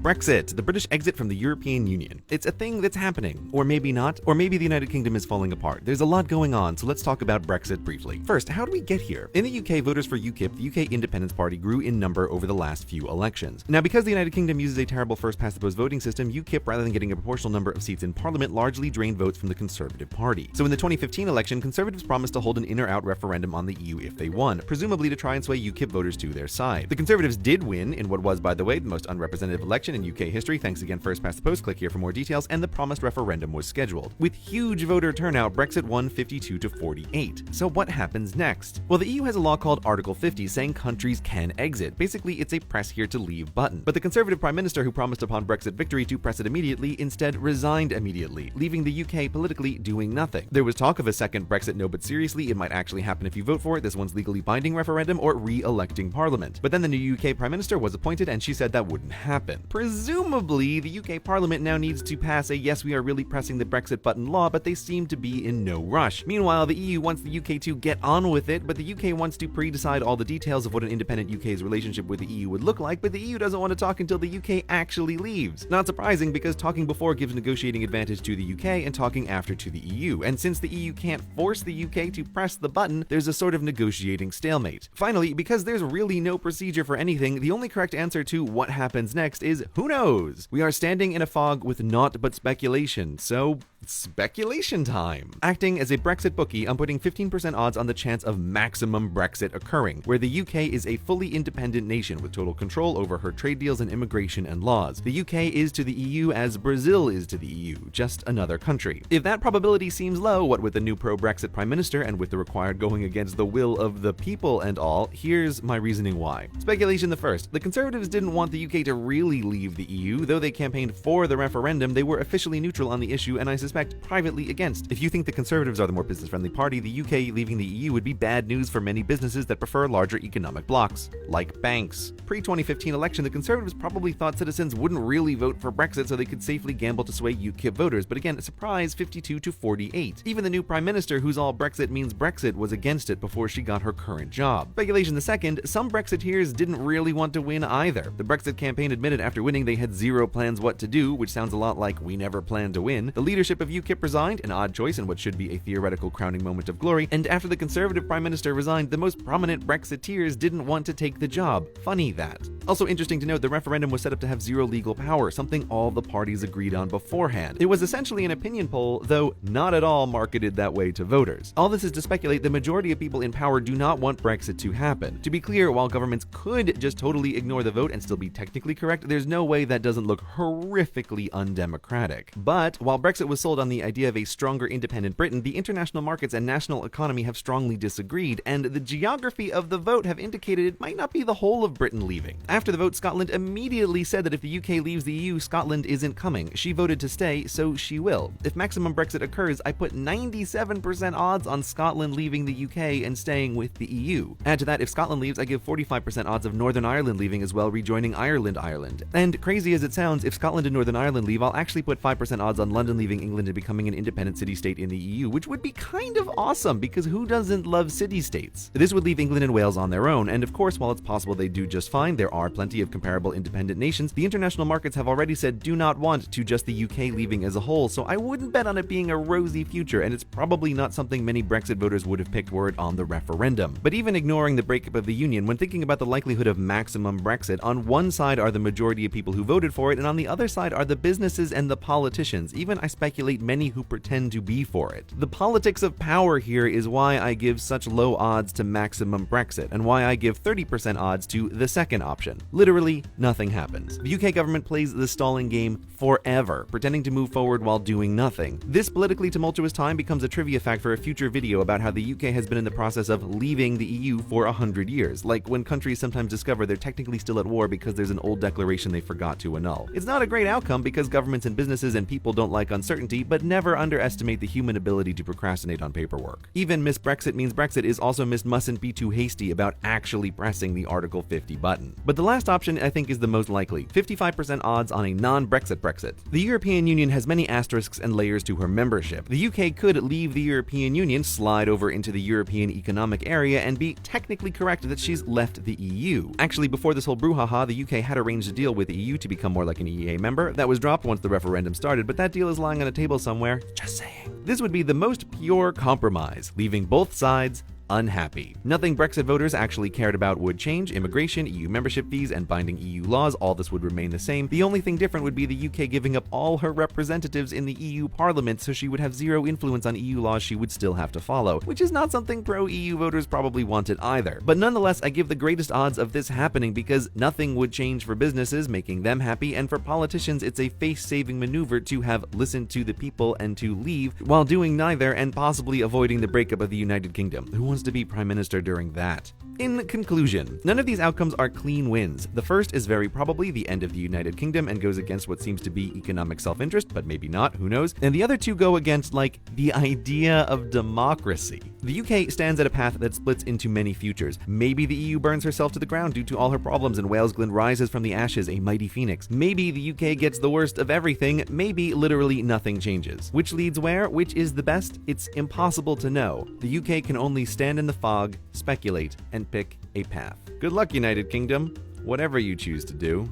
Brexit, the British exit from the European Union. It's a thing that's happening, or maybe not, or maybe the United Kingdom is falling apart. There's a lot going on, so let's talk about Brexit briefly. First, how do we get here? In the UK, voters for UKIP, the UK Independence Party, grew in number over the last few elections. Now, because the United Kingdom uses a terrible first-past-the-post voting system, UKIP, rather than getting a proportional number of seats in Parliament, largely drained votes from the Conservative Party. So in the 2015 election, Conservatives promised to hold an in-or-out referendum on the EU if they won, presumably to try and sway UKIP voters to their side. The Conservatives did win in what was, by the way, the most unrepresentative election in UK history. Thanks again, first past the post. Click here for more details, and the promised referendum was scheduled. With huge voter turnout, Brexit won 52 to 48. So what happens next? Well, the EU has a law called Article 50 saying countries can exit. Basically, it's a press here to leave button. But the Conservative Prime Minister, who promised upon Brexit victory to press it immediately, instead resigned immediately, leaving the UK politically doing nothing. There was talk of a second Brexit no but seriously, it might actually happen if you vote for it, this one's legally binding referendum, or re-electing Parliament. But then the new UK Prime Minister was appointed and she said that wouldn't happen. Presumably, the UK Parliament now needs to pass a yes, we are really pressing the Brexit button law, but they seem to be in no rush. Meanwhile, the EU wants the UK to get on with it, but the UK wants to pre-decide all the details of what an independent UK's relationship with the EU would look like, but the EU doesn't want to talk until the UK actually leaves. Not surprising, because talking before gives negotiating advantage to the UK and talking after to the EU, and since the EU can't force the UK to press the button, there's a sort of negotiating stalemate. Finally, because there's really no procedure for anything, the only correct answer to what happens next is who knows? We are standing in a fog with naught but speculation, so speculation time. Acting as a Brexit bookie, I'm putting 15% odds on the chance of maximum Brexit occurring, where the UK is a fully independent nation with total control over her trade deals and immigration and laws. The UK is to the EU as Brazil is to the EU, just another country. If that probability seems low, what with the new pro-Brexit Prime Minister and with the required going against the will of the people and all, here's my reasoning why. Speculation the first. The Conservatives didn't want the UK to really leave the EU, though they campaigned for the referendum, they were officially neutral on the issue, and I suspect privately against. If you think the Conservatives are the more business-friendly party, the UK leaving the EU would be bad news for many businesses that prefer larger economic blocs, like banks. Pre-2015 election, the Conservatives probably thought citizens wouldn't really vote for Brexit so they could safely gamble to sway UKIP voters, but again, surprise, 52 to 48. Even the new Prime Minister, whose all Brexit means Brexit, was against it before she got her current job. Speculation the second, some Brexiteers didn't really want to win either. The Brexit campaign admitted after winning they had zero plans what to do, which sounds a lot like we never planned to win. The leadership of UKIP resigned, an odd choice in what should be a theoretical crowning moment of glory, and after the Conservative Prime Minister resigned, the most prominent Brexiteers didn't want to take the job. Funny that. Also interesting to note, the referendum was set up to have zero legal power, something all the parties agreed on beforehand. It was essentially an opinion poll, though not at all marketed that way to voters. All this is to speculate the majority of people in power do not want Brexit to happen. To be clear, while governments could just totally ignore the vote and still be technically correct, there's no way that doesn't look horrifically undemocratic. But while Brexit was sold on the idea of a stronger independent Britain, the international markets and national economy have strongly disagreed, and the geography of the vote have indicated it might not be the whole of Britain leaving. After the vote, Scotland immediately said that if the UK leaves the EU, Scotland isn't coming. She voted to stay, so she will. If maximum Brexit occurs, I put 97% odds on Scotland leaving the UK and staying with the EU. Add to that, if Scotland leaves, I give 45% odds of Northern Ireland leaving as well, rejoining Ireland. And crazy as it sounds, if Scotland and Northern Ireland leave, I'll actually put 5% odds on London leaving England and becoming an independent city-state in the EU, which would be kind of awesome, because who doesn't love city-states? This would leave England and Wales on their own, and of course, while it's possible they do just fine, there are plenty of comparable independent nations. The international markets have already said do not want to just the UK leaving as a whole, so I wouldn't bet on it being a rosy future, and it's probably not something many Brexit voters would have picked were it on the referendum. But even ignoring the breakup of the Union, when thinking about the likelihood of maximum Brexit, on one side are the majority of people who voted for it, and on the other side are the businesses and the politicians, even I speculate many who pretend to be for it. The politics of power here is why I give such low odds to maximum Brexit, and why I give 30% odds to the second option. Literally, nothing happens. The UK government plays the stalling game forever, pretending to move forward while doing nothing. This politically tumultuous time becomes a trivia fact for a future video about how the UK has been in the process of leaving the EU for 100 years, like when countries sometimes discover they're technically still at war because there's an old declaration they forgot to annul. It's not a great outcome because governments and businesses and people don't like uncertainty, but never underestimate the human ability to procrastinate on paperwork. Even Miss Brexit means Brexit is also Miss mustn't be too hasty about actually pressing the Article 50 button. But the last option I think is the most likely, 55% odds on a non-Brexit Brexit. The European Union has many asterisks and layers to her membership. The UK could leave the European Union, slide over into the European Economic Area, and be technically correct that she's left the EU. Actually, before this whole brouhaha, the UK had arranged a deal with the EU to become more like an EEA member. That was dropped once the referendum started, but that deal is lying on a table somewhere. Just saying. This would be the most pure compromise, leaving both sides unhappy. Nothing Brexit voters actually cared about would change. Immigration, EU membership fees, and binding EU laws, all this would remain the same. The only thing different would be the UK giving up all her representatives in the EU Parliament, so she would have zero influence on EU laws she would still have to follow, which is not something pro-EU voters probably wanted either. But nonetheless, I give the greatest odds of this happening because nothing would change for businesses, making them happy, and for politicians, it's a face-saving maneuver to have listened to the people and to leave, while doing neither and possibly avoiding the breakup of the United Kingdom. Who wants to be Prime Minister during that? In conclusion, none of these outcomes are clean wins. The first is very probably the end of the United Kingdom and goes against what seems to be economic self-interest, but maybe not, who knows? And the other two go against, like, the idea of democracy. The UK stands at a path that splits into many futures. Maybe the EU burns herself to the ground due to all her problems and Wales Glen rises from the ashes a mighty phoenix. Maybe the UK gets the worst of everything. Maybe literally nothing changes. Which leads where? Which is the best? It's impossible to know. The UK can only stand in the fog, speculate, and pick a path. Good luck, United Kingdom, whatever you choose to do.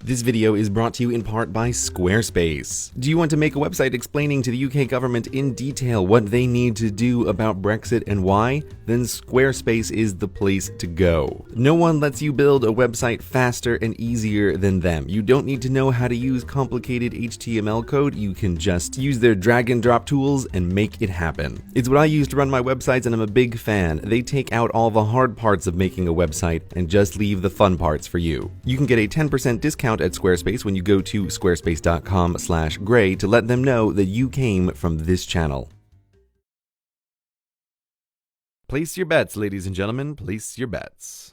This video is brought to you in part by Squarespace. Do you want to make a website explaining to the UK government in detail what they need to do about Brexit and why? Then Squarespace is the place to go. No one lets you build a website faster and easier than them. You don't need to know how to use complicated HTML code. You can just use their drag and drop tools and make it happen. It's what I use to run my websites and I'm a big fan. They take out all the hard parts of making a website and just leave the fun parts for you. You can get a 10% discount at Squarespace when you go to squarespace.com/gray to let them know that you came from this channel. Place your bets, ladies and gentlemen, place your bets.